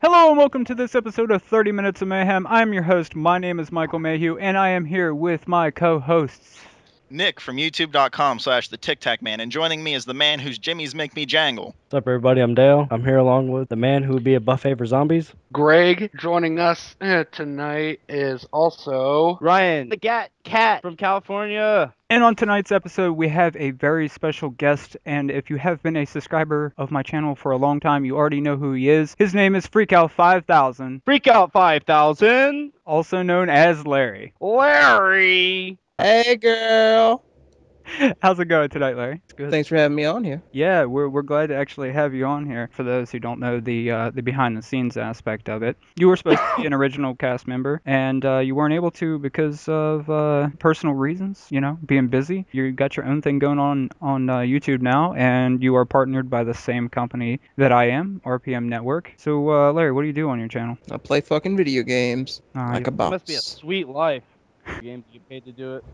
Hello and welcome to this episode of 30 Minutes of Mayhem. I'm your host. My name is Michael Mayhew, and I am here with my co-hosts. Nick from YouTube.com/the Tic Tac Man, and joining me is the man whose jimmies make me jangle. What's up, everybody? I'm Dale. I'm here along with the man who would be a buffet for zombies. Greg. Joining us tonight is also Ryan, the cat from California. And on tonight's episode, we have a very special guest, and if you have been a subscriber of my channel for a long time, you already know who he is. His name is FreekOut5000, FreekOut5000. also known as Larry. Larry. Hey, girl. How's it going tonight, Larry? It's good. Thanks for having me on here. Yeah, we're glad to actually have you on here. For those who don't know the behind the scenes aspect of it, you were supposed to be an original cast member, and you weren't able to because of personal reasons. You know, being busy. You got your own thing going on YouTube now, and you are partnered by the same company that I am, RPM Network. So, Larry, what do you do on your channel? I play fucking video games like a It boss. must be a sweet life. Games you paid to do it.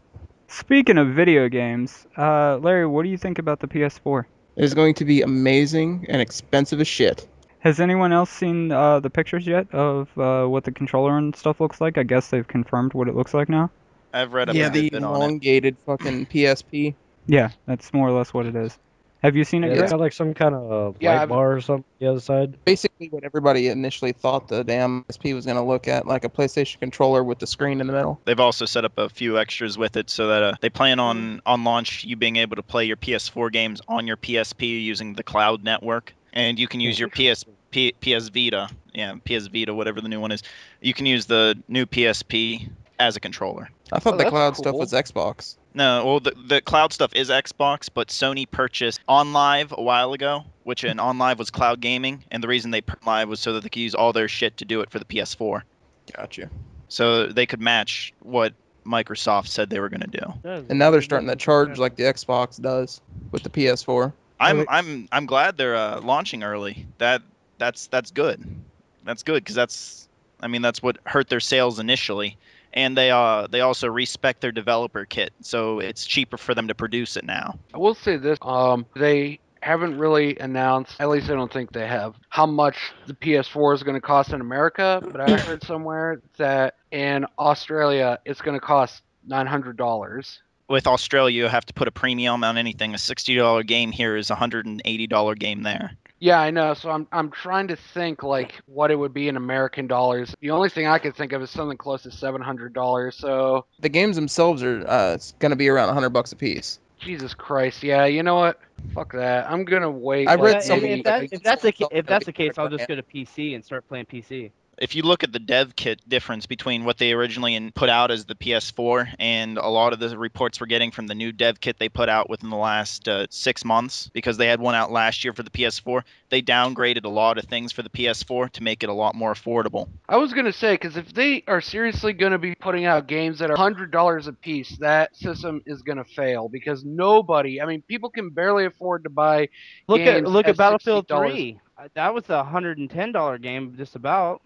Speaking of video games, Larry, what do you think about the PS4? It is going to be amazing and expensive as shit. Has anyone else seen the pictures yet of what the controller and stuff looks like? I guess they've confirmed what it looks like now. I've read a Yeah, bit the on it. elongated fucking PSP. Yeah, that's more or less what it is. Have you seen it, Yeah, Greg? it's got like some kind of Yeah, light I've- bar or something on the other side. Basically, what everybody initially thought the damn PSP was going to look at, like a PlayStation controller with the screen in the middle. They've also set up a few extras with it so that they plan on launch you being able to play your PS4 games on your PSP using the cloud network, and you can use your PS Vita, PS Vita, whatever the new one is. You can use the new PSP as a controller. I thought Oh, the that's cloud stuff cool. was Xbox. No, well, the cloud stuff is Xbox, but Sony purchased OnLive a while ago, which in OnLive was cloud gaming, and the reason they put Live was so that they could use all their shit to do it for the PS4. Gotcha. So they could match what Microsoft said they were going to do. And now they're starting to charge like the Xbox does with the PS4. I'm glad they're launching early. That's good. That's good because that's what hurt their sales initially. And they also respect their developer kit, so it's cheaper for them to produce it now. I will say this, they haven't really announced, at least I don't think they have, how much the PS4 is going to cost in America, but I heard somewhere that in Australia it's going to cost $900. With Australia, you have to put a premium on anything. A $60 game here is a $180 game there. Yeah, I know. So I'm trying to think like what it would be in American dollars. The only thing I could think of is something close to $700. So The games themselves are going to be around $100 a piece. Jesus Christ, yeah. You know what? Fuck that. I'm gonna wait. I read like, some- maybe- If that's the case, I'll just go to PC and start playing PC. If you look at the dev kit difference between what they originally put out as the PS4 and a lot of the reports we're getting from the new dev kit they put out within the last 6 months, because they had one out last year for the PS4, they downgraded a lot of things for the PS4 to make it a lot more affordable. I was gonna say, because if they are seriously gonna be putting out games that are $100 a piece, that system is gonna fail because nobody. I mean, people can barely afford to buy. Look games at Battlefield $60. 3. That was a $110 game, just about.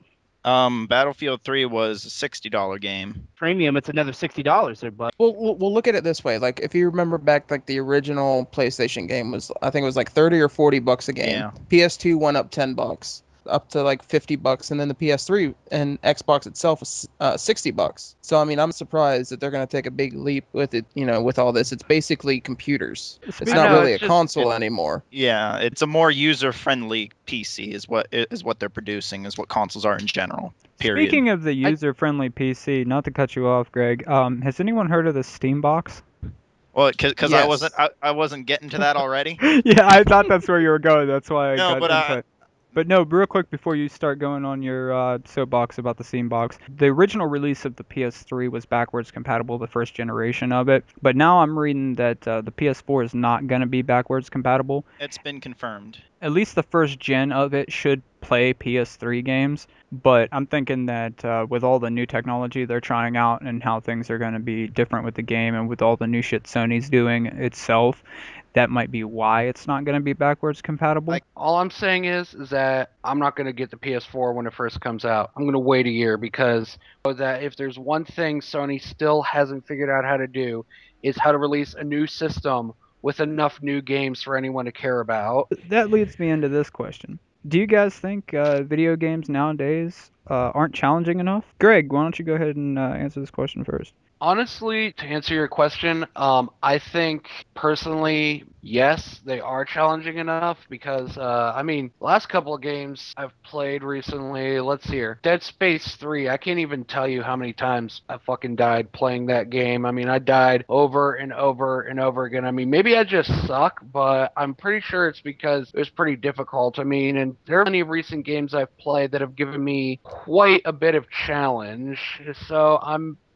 Battlefield 3 was a $60 game. Premium, it's another $60 there, but Well, we'll look at it this way. Like, if you remember back, like the original PlayStation game was, I think it was like 30 or 40 bucks a game. Yeah. PS2 went up 10 bucks, up to like 50 bucks, and then the PS3 and Xbox itself was 60 bucks. So I mean, I'm surprised that they're going to take a big leap with it. You know, with all this, it's basically computers. It's Speaking- not I know, really a it's just- console anymore. Yeah, it's a more user-friendly PC is what they're producing, is what consoles are in general. Period. Speaking of the user-friendly PC, not to cut you off, Greg, has anyone heard of the Steam Box? Well, because Yes. I wasn't getting to that already. Yeah, I thought that's where you were going. That's why I No, got but, into it. But no, real quick before you start going on your soapbox about the Steam Box, the original release of the PS3 was backwards compatible, the first generation of it. But now I'm reading that the PS4 is not going to be backwards compatible. It's been confirmed. At least the first gen of it should play PS3 games. But I'm thinking that with all the new technology they're trying out and how things are going to be different with the game and with all the new shit Sony's doing itself, that might be why it's not going to be backwards compatible. All I'm saying is that I'm not going to get the PS4 when it first comes out. I'm going to wait a year because that if there's one thing Sony still hasn't figured out how to do, is how to release a new system with enough new games for anyone to care about. That leads me into this question. Do you guys think video games nowadays aren't challenging enough? Greg, why don't you go ahead and answer this question first? Honestly, to answer your question, I think personally, yes, they are challenging enough because, I mean, last couple of games I've played recently, let's see here. Dead Space 3, I can't even tell you how many times I fucking died playing that game. I mean, I died over and over and over again. I mean, maybe I just suck, but I'm pretty sure it's because it was pretty difficult. I mean, and there are many recent games I've played that have given me quite a bit of challenge. So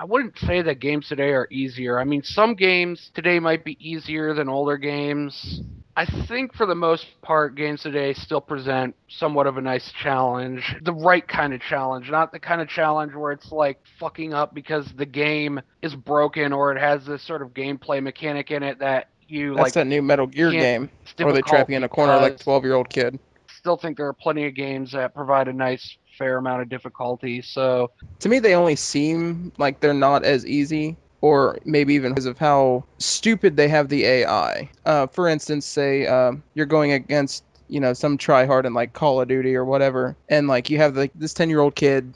I wouldn't say that games today are easier. I mean, some games today might be easier than older games. I think for the most part, games today still present somewhat of a nice challenge. The right kind of challenge, not the kind of challenge where it's like fucking up because the game is broken or it has this sort of gameplay mechanic in it that you That's like that new Metal Gear can't. game, It's or they trap difficult you in a corner like a because 12-year-old kid. still think there are plenty of games that provide a nice fair amount of difficulty. So To me, they only seem like they're not as easy, or maybe even because of how stupid they have the AI. For instance, say you're going against some tryhard in like Call of Duty or whatever, and like you have like this 10-year-old kid,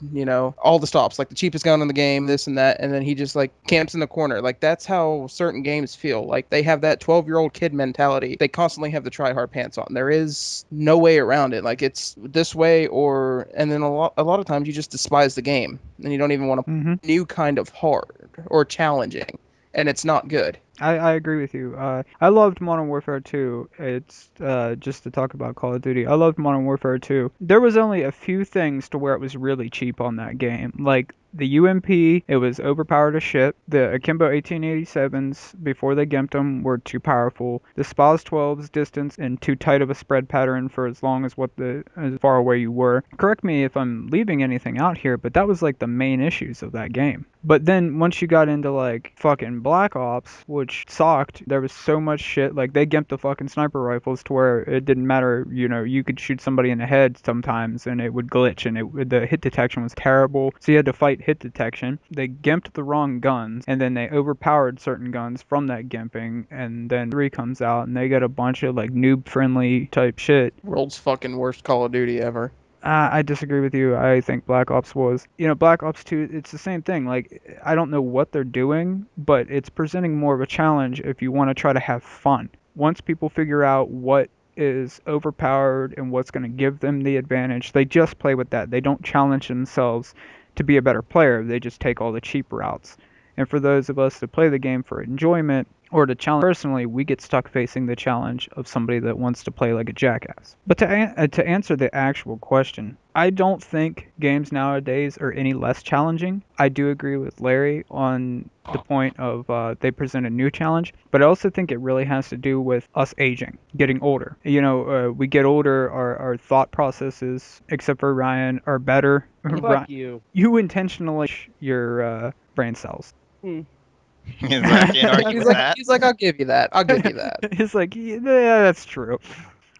all the stops, like the cheapest gun in the game, this and that, and then he just like camps in the corner. Like that's how certain games feel. Like they have that 12-year-old kid mentality. They constantly have the tryhard pants on. There is no way around it. Like it's this way, and then a lot of times you just despise the game and you don't even want to new kind of hard or challenging, and it's not good. I agree with you. I loved Modern Warfare 2. It's just to talk about Call of Duty. I loved Modern Warfare 2. There was only a few things to where it was really cheap on that game. Like the UMP, it was overpowered as shit. The Akimbo 1887s, before they gimped them, were too powerful. The SPAS 12's distance and too tight of a spread pattern for as long as as far away you were. Correct me if I'm leaving anything out here, but that was like the main issues of that game. But then once you got into like fucking Black Ops, which sucked, there was so much shit. Like they gimped the fucking sniper rifles to where it didn't matter. You could shoot somebody in the head sometimes and it would glitch, and the hit detection was terrible. So you had to fight hit detection. They gimped the wrong guns, and then they overpowered certain guns from that gimping. And then 3 comes out, and they got a bunch of like noob friendly type shit. World's fucking worst Call of Duty ever. I disagree with you. I think Black Ops was, Black Ops 2, it's the same thing. Like, I don't know what they're doing, but it's presenting more of a challenge if you want to try to have fun. Once people figure out what is overpowered and what's going to give them the advantage, they just play with that. They don't challenge themselves to be a better player. They just take all the cheap routes. And for those of us that play the game for enjoyment or to challenge personally, we get stuck facing the challenge of somebody that wants to play like a jackass. But to answer the actual question, I don't think games nowadays are any less challenging. I do agree with Larry on the point of they present a new challenge, but I also think it really has to do with us aging, getting older. We get older, our thought processes, except for Ryan, are better. Fuck you. You intentionally your brain cells. I can't argue with that. He's like, I'll give you that. I'll give you that. It's like, yeah, that's true.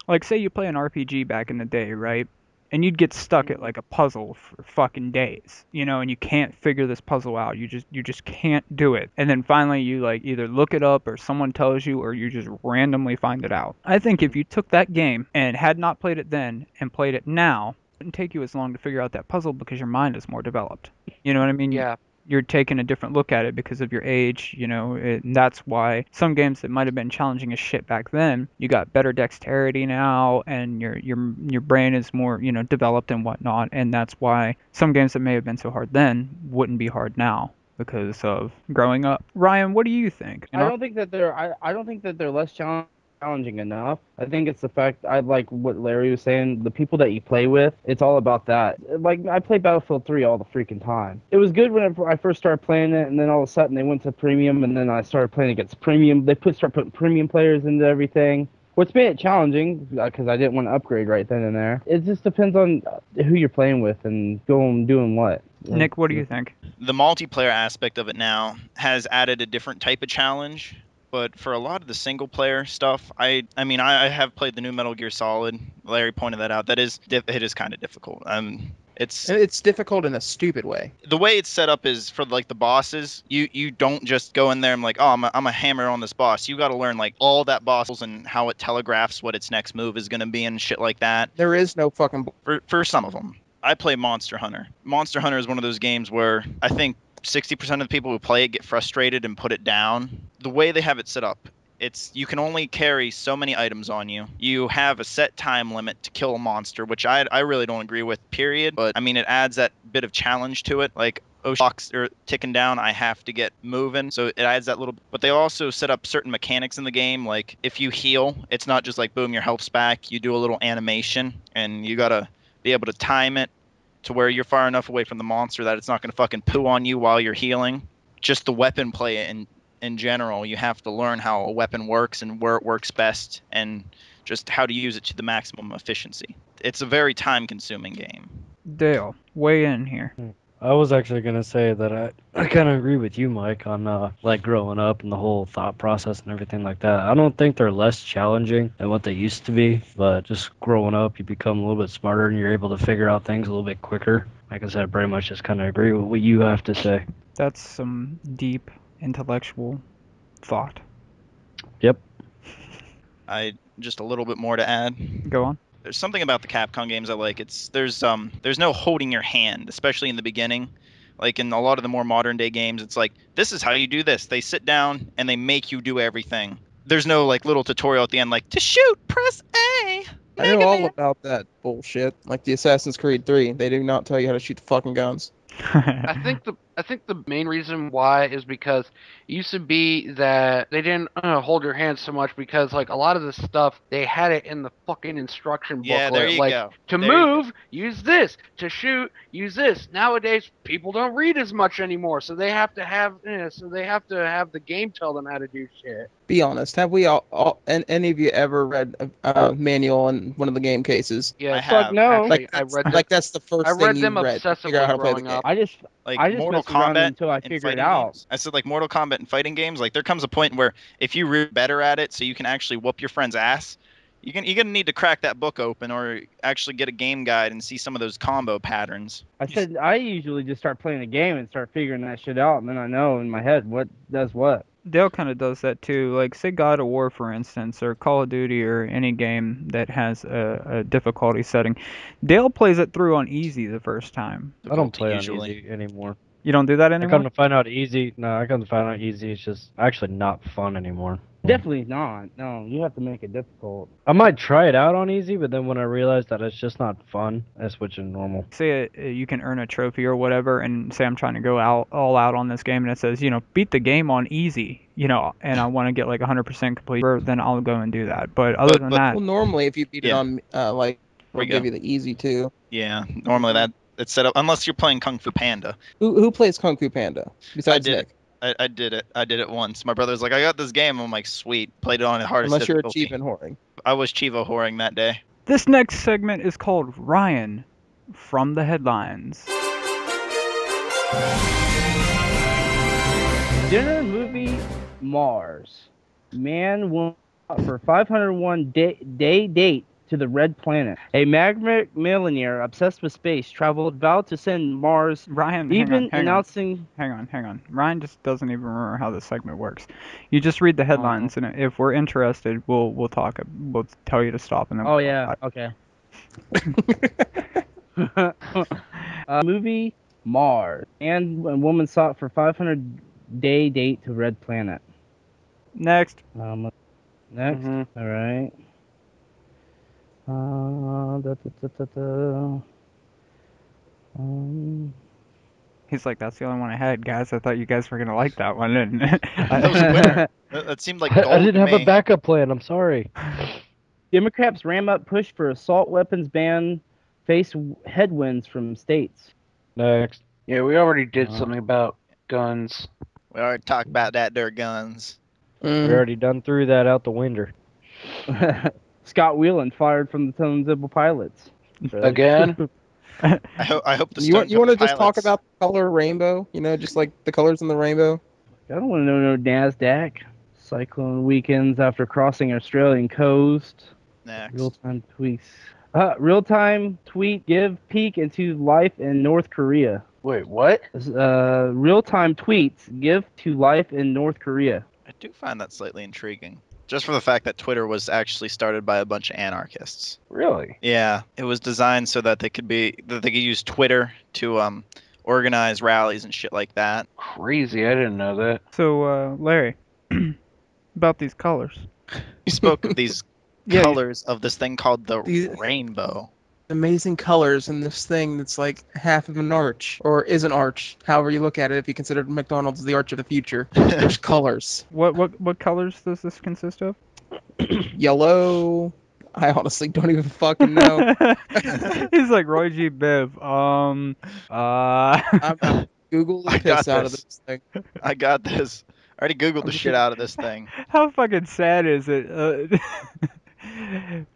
Like, say you play an RPG back in the day, right? And you'd get stuck at like a puzzle for fucking days, and you can't figure this puzzle out. You just can't do it. And then finally you like either look it up or someone tells you or you just randomly find it out. I think if you took that game and had not played it then and played it now, it wouldn't take you as long to figure out that puzzle because your mind is more developed. You know what I mean? yeah. You're taking a different look at it because of your age, and that's why some games that might have been challenging as shit back then, you got better dexterity now, and your brain is more, developed and whatnot, and that's why some games that may have been so hard then wouldn't be hard now because of growing up. Ryan, what do you think? I don't think that they're less challenging enough. I think it's the fact, I like what Larry was saying, the people that you play with, it's all about that. Like, I play Battlefield 3 all the freaking time. It was good when I first started playing it, and then all of a sudden they went to premium, and then I started playing against premium. They start putting premium players into everything, which made it challenging because I didn't want to upgrade right then and there. It just depends on who you're playing with and doing what. Nick, what do you think? The multiplayer aspect of it now has added a different type of challenge, But for a lot of the single player stuff, I mean, I have played the new Metal Gear Solid. Larry pointed that out. It is kind of difficult. It's difficult in a stupid way. The way it's set up is for like the bosses. You don't just go in there and like, oh, I'm a hammer on this boss. You got to learn like all that boss and how it telegraphs what its next move is going to be and shit like that. There is no fucking. For some of them. I play Monster Hunter. Monster Hunter is one of those games where I think 60% of the people who play it get frustrated and put it down. The way they have it set up, you can only carry so many items on you. You have a set time limit to kill a monster, which I really don't agree with, period. But I mean, it adds that bit of challenge to it. Like, oh, clocks are ticking down, I have to get moving. So it adds that little. But they also set up certain mechanics in the game. Like, if you heal, it's not just like, boom, your health's back. You do a little animation, and you gotta be able to time it to where you're far enough away from the monster that it's not going to fucking poo on you while you're healing. Just the weapon play in general, you have to learn how a weapon works and where it works best and just how to use it to the maximum efficiency. It's a very time-consuming game. Dale, weigh in here. I was actually going to say that I kind of agree with you, Mike, on like growing up and the whole thought process and everything like that. I don't think they're less challenging than what they used to be, but just growing up, you become a little bit smarter and you're able to figure out things a little bit quicker. Like I said, I pretty much just kind of agree with what you have to say. That's some deep intellectual thought. Yep. Just a little bit more to add. Go on. There's something about the Capcom games I like. There's no holding your hand, especially in the beginning. Like in a lot of the more modern day games, it's like, this is how you do this. They sit down and they make you do everything. There's no like little tutorial at the end like, to shoot, press A. I know all about that bullshit. Like the Assassin's Creed 3, they do not tell you how to shoot the fucking guns. I think the main reason why is because it used to be that they didn't hold your hand so much because like a lot of the stuff they had it in the fucking instruction booklet. Yeah, there you like go. To move, use this. To shoot, use this. Nowadays, people don't read as much anymore, so they have to have the game tell them how to do shit. Be honest, have we all and any of you ever read a manual in one of the game cases? Yeah, I have. no. Actually, Like that's the first I thing read you them read to figure out how to obsessively play the growing game. up. I just Mortal messed around Kombat until I and figured fighting it out. games. I said like Mortal Kombat and fighting games, like there comes a point where if you are better at it so you can actually whoop your friend's ass, you're gonna need to crack that book open or actually get a game guide and see some of those combo patterns. I said I usually just start playing a game and start figuring that shit out, and then I know in my head what does what. Dale kind of does that too. Like, say God of War, for instance, or Call of Duty, or any game that has a difficulty setting. Dale plays it through on easy the first time. I don't play Usually. on easy anymore. You don't do that I anymore? come to find out easy. No, I come to find out easy. It's just actually not fun anymore. Definitely not. No, you have to make it difficult. I might try it out on easy, but then when I realize that it's just not fun, I switch to normal. Say you can earn a trophy or whatever, and say I'm trying to go all out on this game, and it says, beat the game on easy, and I want to get like 100% complete, then I'll go and do that. But other than that, Well, normally if you beat it on like, we'll give you the easy too. Yeah, normally it's set up unless you're playing Kung Fu Panda. Who plays Kung Fu Panda besides Nick? I did it. I did it once. My brother's like, I got this game. I'm like, sweet. Played it on the hardest Unless you're difficulty. achievement whoring. I was Chivo whoring that day. this next segment is called Ryan from the Headlines. Dinner movie Mars. Man will for 501 day date to the Red Planet. A maverick millionaire obsessed with space traveled vowed to send Mars. Ryan, Even hang announcing. on. Ryan just doesn't even remember how this segment works. You just read the headlines, and if we're interested, we'll talk. We'll tell you to stop, and then. Oh yeah. Okay. Movie Mars. And a woman sought for 500-day date to Red Planet. Next. Next. Mm-hmm. All right. He's like, that's the only one I had, guys. I thought you guys were gonna like that one. And That was a winner. That seemed like gold I didn't to have me. a backup plan. I'm sorry. Democrats ram up push for assault weapons ban face headwinds from states. Next. Yeah, we already did something about guns. We already talked about that. Their guns. We already done through that out the window. Scott Whelan fired from the Stone Temple Pilots. Again? I hope the You want to just talk pilots- about the color rainbow? Just like the colors in the rainbow. I don't want to know no NASDAQ. Cyclone weekends after crossing Australian coast. Next. Real-time tweets. Real-time tweet give peek into life in North Korea. Wait, what? Real-time tweets give to life in North Korea. I do find that slightly intriguing. Just for the fact that Twitter was actually started by a bunch of anarchists. Really? Yeah, it was designed so that they could use Twitter to organize rallies and shit like that. Crazy. I didn't know that. So, Larry, about these colors. You spoke of these Yeah, colors of this thing called the These- rainbow. Amazing colors in this thing that's like half of an arch, or is an arch, however you look at it. If you consider McDonald's the arch of the future, there's colors. What colors does this consist of? Yellow. I honestly don't even fucking know. He's like Roy G. Biv. I'm Google the I got piss out of this. this thing. I got this. I already Googled the shit out of this thing. How fucking sad is it?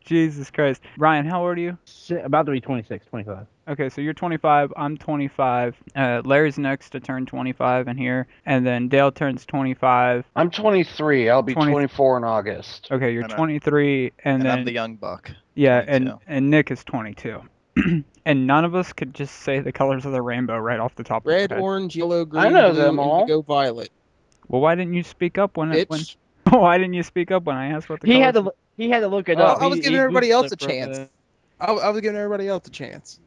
Jesus Christ. Ryan, how old are you? About to be 26, 25. Okay, so you're 25, I'm 25. Larry's next to turn 25 in here, and then Dale turns 25. I'm 23. I'll be 20 24 in August. Okay, you're And I- 23, and And then I'm the young buck. yeah, 22. and Nick is 22. And none of us could just say the colors of the rainbow right off the top of our Red, head. orange, yellow, green, I know blue, them all. indigo, violet. Well, why didn't you speak up when Bitch. why didn't you speak up when I asked what the He colors? had to look it Well, up. I was He giving everybody Googled else a it for chance. minute. I was giving everybody else a chance.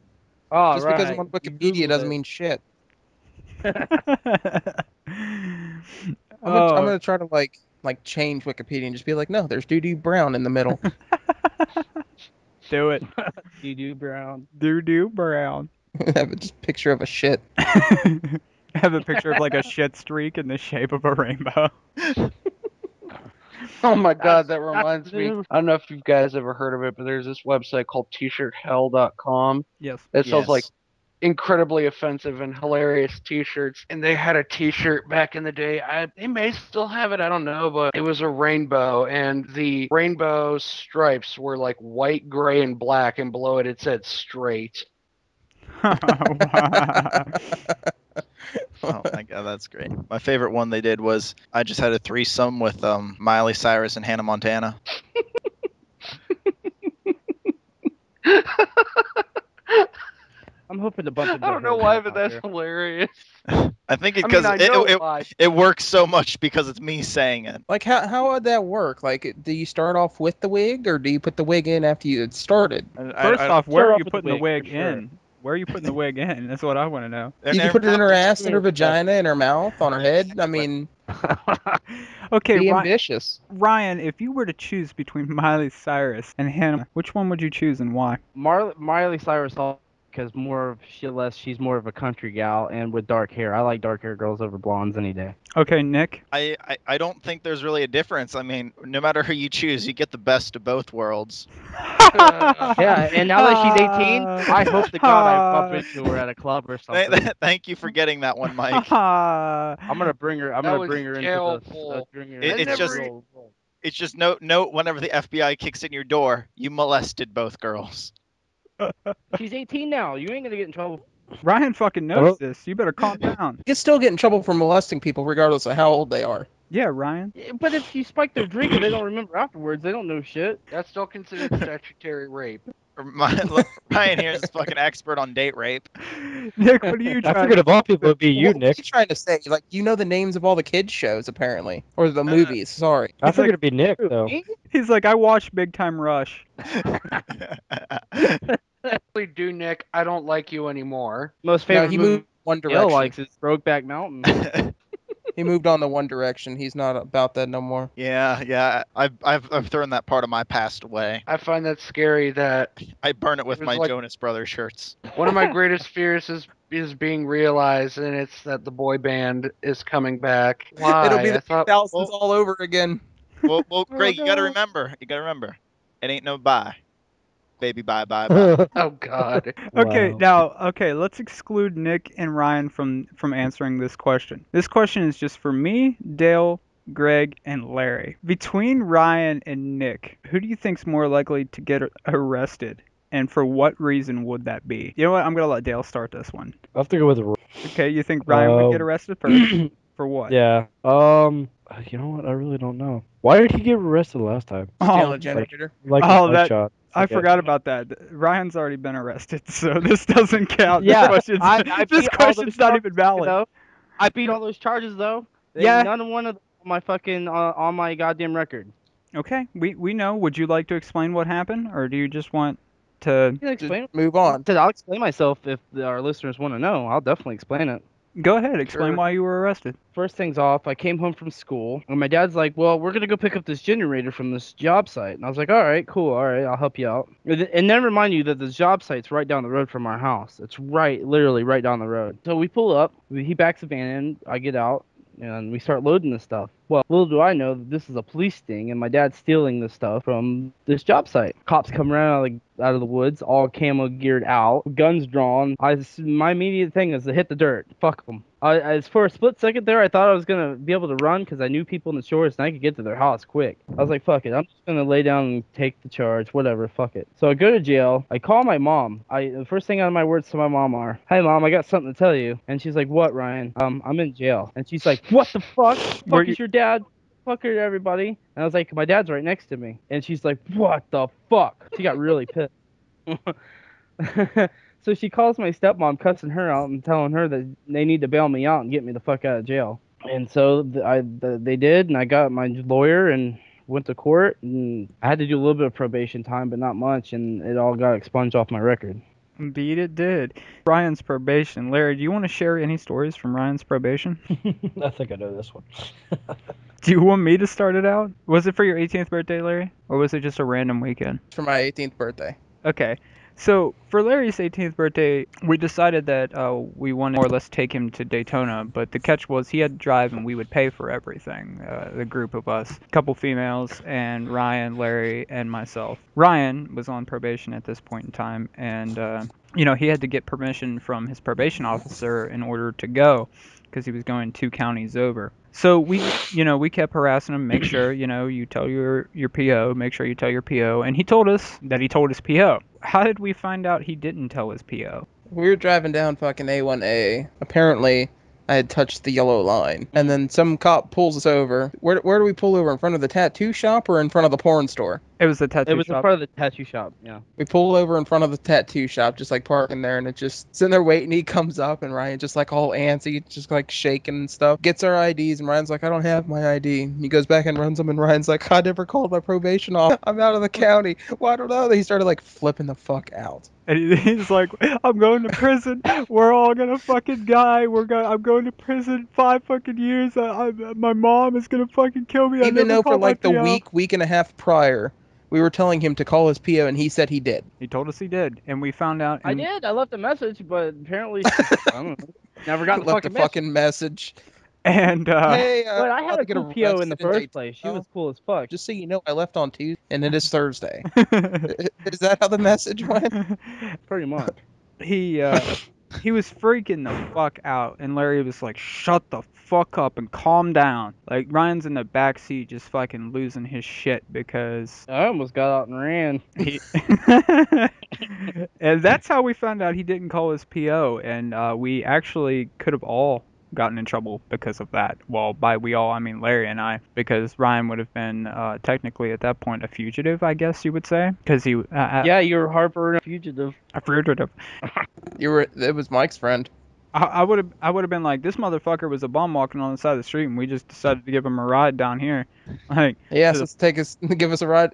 Oh, Just right. because I'm on You Wikipedia Googled doesn't it. mean shit. I'm Oh, gonna try to like change Wikipedia and just be like, no, there's doo-doo brown in the middle. do it. You do brown. Doo brown. Have a just picture of a shit. Have a picture of like a shit streak in the shape of a rainbow. Oh my god, that That's reminds me. new. I don't know if you guys ever heard of it, but there's this website called tshirthell.com Yes. that sells like Yes. incredibly offensive and hilarious t-shirts. And they had a t-shirt back in the day. They may still have it, I don't know, but it was a rainbow, and the rainbow stripes were like white, gray, and black, and below it said straight. Oh my god, that's great. My favorite one they did was I just had a threesome with Miley, Cyrus, and Hannah Montana. I'm hoping to bump into I don't know her why, out but that's there. hilarious. I think I because mean, I know why. it works so much because it's me saying it. Like how would that work? Like, do you start off with the wig, or do you put the wig in after you had started? First off, where Start are off you with the putting the wig, wig for sure. in? Where are you putting the wig in? That's what I want to know. You can put it in her ass, in her vagina, in her mouth, on her head. I mean, Okay, be ambitious. Ryan, if you were to choose between Miley Cyrus and Hannah, which one would you choose and why? Miley Cyrus, because she's more of a country gal and with dark hair. I like dark hair girls over blondes any day. Okay, Nick. I don't think there's really a difference. I mean, no matter who you choose, you get the best of both worlds. Yeah, and now that she's 18, I hope to God I bump into her at a club or something. Thank you for getting that one, Mike. I'm gonna bring her. I'm That gonna was bring her into terrible. It's just- It's just note whenever the FBI kicks in your door, you molested both girls. She's 18 now. You ain't gonna get in trouble. Ryan fucking knows this. You better calm down. You can still get in trouble for molesting people regardless of how old they are. Yeah, Ryan. But if you spike their drink and they don't remember afterwards, they don't know shit. That's still considered statutory rape. Ryan here is fucking expert on date rape. Nick, what are you I trying figured of all people it'd be you, What are Nick. you trying to say? Like, you know the names of all the kids shows apparently, or the movies. Sorry. I figured it'd be Nick though. He's like, I watched Big Time Rush. Actually, do Nick, I don't like you anymore. Most No, favorite he movie moved One Dale Direction. likes is Brokeback Mountain. He moved on to One Direction. He's not about that no more. Yeah. I've thrown that part of my past away. I find that scary that I burn it with It was my like- Jonas Brothers shirts. one of my greatest fears is being realized, and it's that the boy band is coming back. Why? It'll be I the thought, 2000s well- all over again. Well, Greg, you gotta remember. It ain't no bye. Baby, bye. oh god. Okay, Wow. now, let's exclude Nick and Ryan from answering this question. This question is just for me, Dale, Greg, and Larry. Between Ryan and Nick, who do you think's more likely to get arrested? And for what reason would that be? You know what? I'm going to let Dale start this one. I have to go with Okay, you think Ryan would get arrested first? For what? yeah. You know what? I really don't know. Why did he get arrested last time? Stealing a generator. Like Oh, a that- shot. I forgot about that. Ryan's already been arrested, so this doesn't count. Yeah, this I this beat all question's those not charges, even valid. though. I beat all those charges though. Yeah. None of one of them on my fucking on my goddamn record. Okay, we know. Would you like to explain what happened, or do you just want to You can explain. Move on. I'll explain myself if our listeners want to know. I'll definitely explain it. go ahead? Explain Sure. why you were arrested. First things off, I came home from school, and my dad's like, "Well, we're gonna go pick up this generator from this job site." And I was like, "All right, cool, all right, I'll help you out." And then remind you that the job site's right down the road from our house. It's literally right down the road. So we pull up, he backs the van in, I get out, and we start loading this stuff. Well, little do I know that this is a police sting, and my dad's stealing this stuff from this job site. Cops come around out of the woods, all camo geared out, guns drawn. My immediate thing is to hit the dirt. Fuck them. As for a split second there, I thought I was gonna be able to run because I knew people in the shores and I could get to their house quick. I was like, fuck it, I'm just gonna lay down and take the charge, whatever, fuck it. So I go to jail. I call my mom. The first thing out of my words to my mom are, "Hey mom, I got something to tell you." And she's like, "What, Ryan?" I'm in jail." And she's like, "What the fuck? Were Fuck is your dad?" Fucker, everybody. And I was like, "My dad's right next to me." And she's like, "What the fuck?" She got really pissed. So she calls my stepmom, cussing her out and telling her that they need to bail me out and get me the fuck out of jail. And so they did, and I got my lawyer and went to court, and I had to do a little bit of probation time, but not much, and it all got expunged off my record. Indeed, it did. Ryan's probation. Larry, do you want to share any stories from Ryan's probation? I think I know this one. Do you want me to start it out? Was it for your 18th birthday, Larry, or was it just a random weekend? For my 18th birthday. Okay. So for Larry's 18th birthday, we decided that we wanted to more or less take him to Daytona, but the catch was he had to drive and we would pay for everything, the group of us, a couple females, and Ryan, Larry, and myself. Ryan was on probation at this point in time, and he had to get permission from his probation officer in order to go because he was going 2 counties over. So we kept harassing him, make sure, you tell your PO, make sure you tell your PO, and he told us that he told his PO. How did we find out he didn't tell his PO? We were driving down fucking A1A. Apparently, I had touched the yellow line. And then some cop pulls us over. Where do we pull over? In front of the tattoo shop or in front of the porn store? It was the tattoo It was in shop. front of the tattoo shop, yeah. We pull over in front of the tattoo shop, just like parking there, and it's just sitting there waiting. He comes up, and Ryan just like all antsy, just like shaking and stuff. Gets our IDs, and Ryan's like, "I don't have my ID." He goes back and runs them, and Ryan's like, "I never called my probation off. I'm out of the county. Well, I don't know." He started like flipping the fuck out. And he's like, "I'm going to prison. We're all gonna fucking die. I'm going to prison 5 fucking years. My mom is gonna fucking kill me." Even though for like the week and a half prior, we were telling him to call his PO, and he said he did. He told us he did, and we found out. I did. I left a message, but apparently, I don't know. Never got the Left fucking a fucking message. And Hey, But I had I'll a get cool PO in the arrested in first place. She was cool as fuck. Just so you know, I left on Tuesday, and it is Thursday. Is that how the message went? Pretty much. he was freaking the fuck out, and Larry was like, "Shut the fuck up and calm down." Like Ryan's in the back seat just fucking losing his shit because I almost got out and ran. he and that's how we found out he didn't call his PO, and we actually could have all gotten in trouble because of that. Well, by we all, I mean Larry and I, because Ryan would have been technically at that point a fugitive, I guess you would say, because he Yeah, you were harboring a fugitive. a fugitive. It was Mike's friend. I would have been like, this motherfucker was a bum walking on the side of the street, and we just decided to give him a ride down here. Like, Yes, let's give him a ride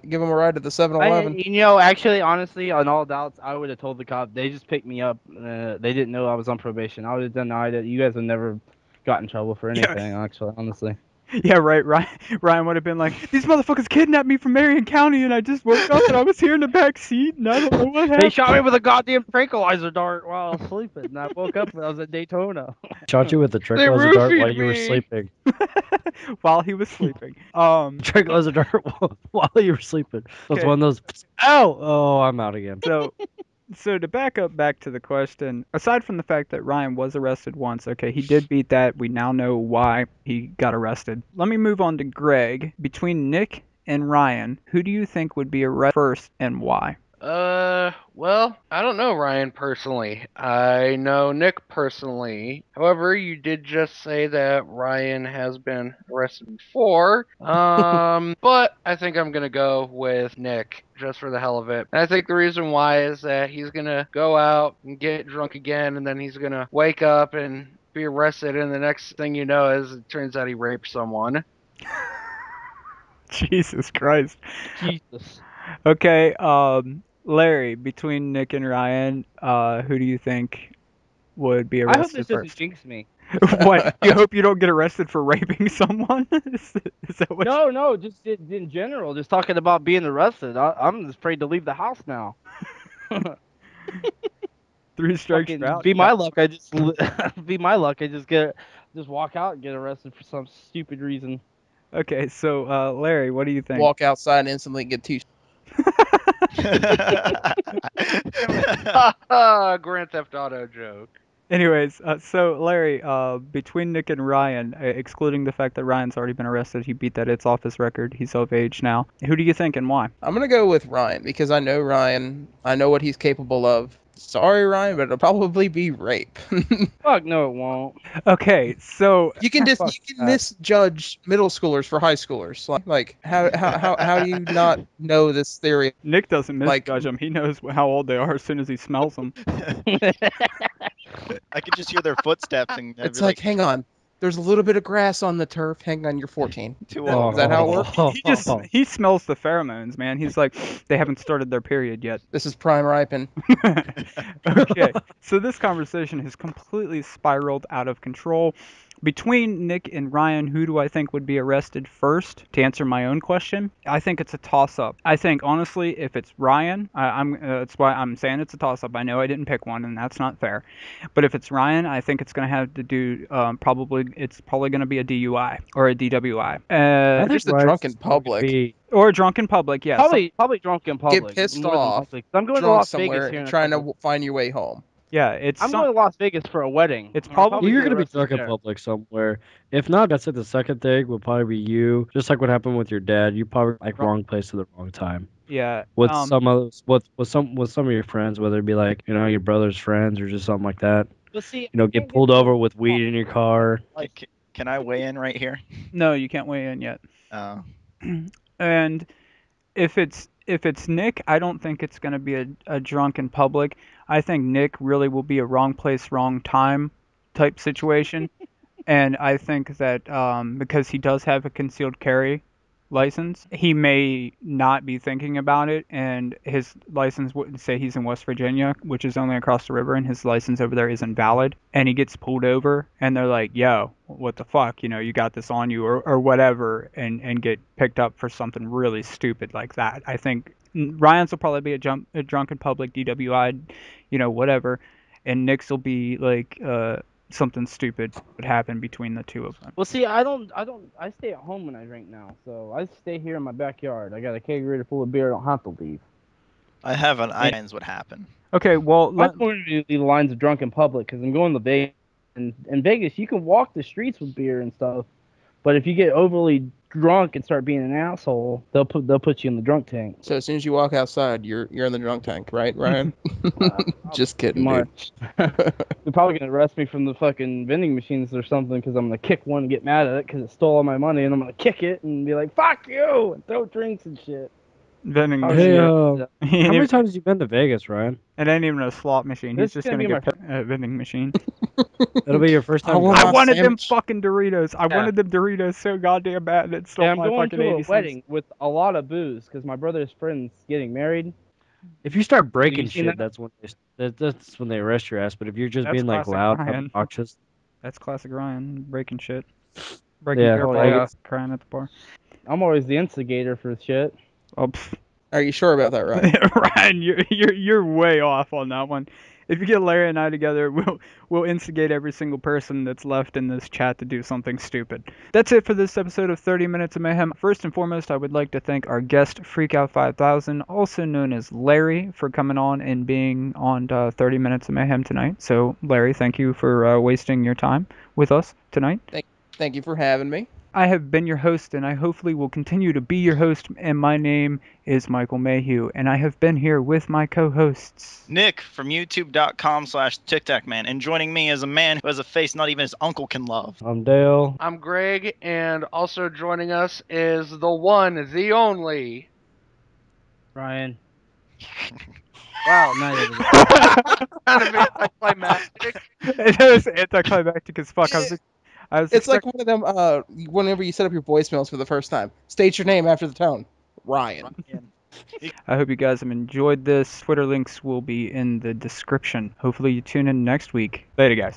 at the 7-Eleven. Actually, honestly, on all doubts, I would have told the cop. They just picked me up. They didn't know I was on probation. I would have denied it. You guys have never got in trouble for anything, actually, honestly. yeah, right. Ryan would have been like, these motherfuckers kidnapped me from Marion County, and I just woke up and I was here in the back seat, and I don't know what happened. They shot me with a goddamn tranquilizer dart while I was sleeping, and I woke up and I was at Daytona. Shot you with the tranquilizer dart while you were me. sleeping. While he was sleeping. Tranquilizer dart while you were sleeping. It was Okay. one of those. Ow! Oh, I'm out again. So to back to the question, aside from the fact that Ryan was arrested once, okay, he did beat that. We now know why he got arrested. Let me move on to Greg. Between Nick and Ryan, who do you think would be arrested first and why? Well, I don't know Ryan personally. I know Nick personally. However, you did just say that Ryan has been arrested before. But I think I'm gonna go with Nick just for the hell of it. And I think the reason why is that he's gonna go out and get drunk again, and then he's gonna wake up and be arrested, and the next thing you know is it turns out he raped someone. Jesus Christ. Jesus. Okay, Larry, between Nick and Ryan, who do you think would be I hope arrested this doesn't first? jinx me. What? You hope you don't get arrested for raping someone? Is that what? No, just in general, just talking about being arrested. I'm just afraid to leave the house now. 3 strikes you're Fucking out. be You my got- luck. I just be my luck. I just walk out and get arrested for some stupid reason. Okay, so Larry, what do you think? Walk outside and instantly get two. Grand Theft Auto joke. Anyways, so Larry, between Nick and Ryan, excluding the fact that Ryan's already been arrested, he beat that it's off his record. He's of age now. Who do you think and why? I'm gonna go with Ryan because I know Ryan. I know what he's capable of. Sorry, Ryan, but it'll probably be rape. Fuck no, it won't. Okay, so You can Fuck that. misjudge middle schoolers for high schoolers. Like how do you not know this theory? Nick doesn't Like- misjudge them. He knows how old they are as soon as he smells them. I could just hear their footsteps and I'd It's be like, hang on, there's a little bit of grass on the turf. Hang on, you're 14. too Oh. old. Is that how it works? He smells the pheromones, man. He's like, they haven't started their period yet. This is prime ripen. Okay, so this conversation has completely spiraled out of control. Between Nick and Ryan, who do I think would be arrested first? To answer my own question, I think it's a toss-up. I think honestly, if it's Ryan, that's why I'm saying it's a toss-up. I know I didn't pick one, and that's not fair. But if it's Ryan, I think it's going to have to do it's probably going to be a DUI or a DWI. I think the drunk in public. Or a drunk in public, yes. Probably drunk in public. pissed more than off, likely. I'm going to Drunk Las Vegas somewhere here in a trying couple- to find your way home. Yeah, it's I'm going to Las Vegas for a wedding. It's I'll probably- You're get gonna be arrested drunk in there. public somewhere. If not, that's it. The second thing would probably be you. Just like what happened with your dad. You probably like wrong place at the wrong time. yeah. With some of your friends, whether it be like your brother's friends or just something like that. But see, Get pulled over with weed in your car. Can I weigh in right here? No, you can't weigh in yet. And if it's Nick, I don't think it's going to be a drunk in public. I think Nick really will be a wrong place, wrong time type situation. And I think that because he does have a concealed carry license, he may not be thinking about it, and his license would say he's in West Virginia, which is only across the river, and his license over there isn't valid, and he gets pulled over, and they're like, yo, what the fuck, you got this on you, or whatever, and get picked up for something really stupid like that. I think Ryan's will probably be a drunk in public, DWI, whatever, and Nick's will be like something stupid would happen between the two of them. Well, see, I stay at home when I drink now, so I stay here in my backyard. I got a kegerator full of beer. I don't have to leave. I have an ideas what happened. Okay, well, I'm going to do the lines of drunk in public because I'm going to Vegas. And in Vegas, you can walk the streets with beer and stuff, but if you get overly drunk and start being an asshole, they'll put you in the drunk tank. So as soon as you walk outside, you're in the drunk tank, right, Ryan? Just kidding, dude. Much. They're probably gonna arrest me from the fucking vending machines or something because I'm gonna kick one and get mad at it because it stole all my money, and I'm gonna kick it and be like, "Fuck you!" and throw drinks and shit. vending Oh, Hey, machine. how many times have you been to Vegas, Ryan? It ain't even a slot machine. He's This just is gonna gonna be get a vending machine. That'll be your first time. want I my wanted them sandwich. fucking Doritos. I Yeah. wanted them Doritos so goddamn bad, and it stole Yeah, I'm my going fucking to 80 a cents. wedding with a lot of booze because my brother's friend's getting married. If you start breaking seen shit, that? that's when they arrest your ass. But if you're just That's being like classic loud, Ryan. obnoxious, That's classic Ryan, breaking shit. Breaking Yeah. beer Oh, bottles, yeah. crying at the bar. I'm always the instigator for shit. Oh, pff. Are you sure about that, Ryan? Ryan, you're way off on that one. If you get Larry and I together, we'll instigate every single person that's left in this chat to do something stupid. That's it for this episode of 30 Minutes of Mayhem. First and foremost, I would like to thank our guest, FreekOut5000, also known as Larry, for coming on and being on 30 Minutes of Mayhem tonight. So, Larry, thank you for wasting your time with us tonight. Thank you for having me. I have been your host, and I hopefully will continue to be your host, and my name is Michael Mayhew, and I have been here with my co-hosts. Nick from youtube.com/TicTacMan, and joining me is a man who has a face not even his uncle can love. I'm Dale. I'm Greg, and also joining us is the one, the only. Ryan. Wow, Night, everybody. kind of anticlimactic. It was anticlimactic as fuck. I was It's like expecting- one of them. Whenever you set up your voicemails for the first time, state your name after the tone. Ryan. I hope you guys have enjoyed this. Twitter links will be in the description. Hopefully you tune in next week. Later, guys.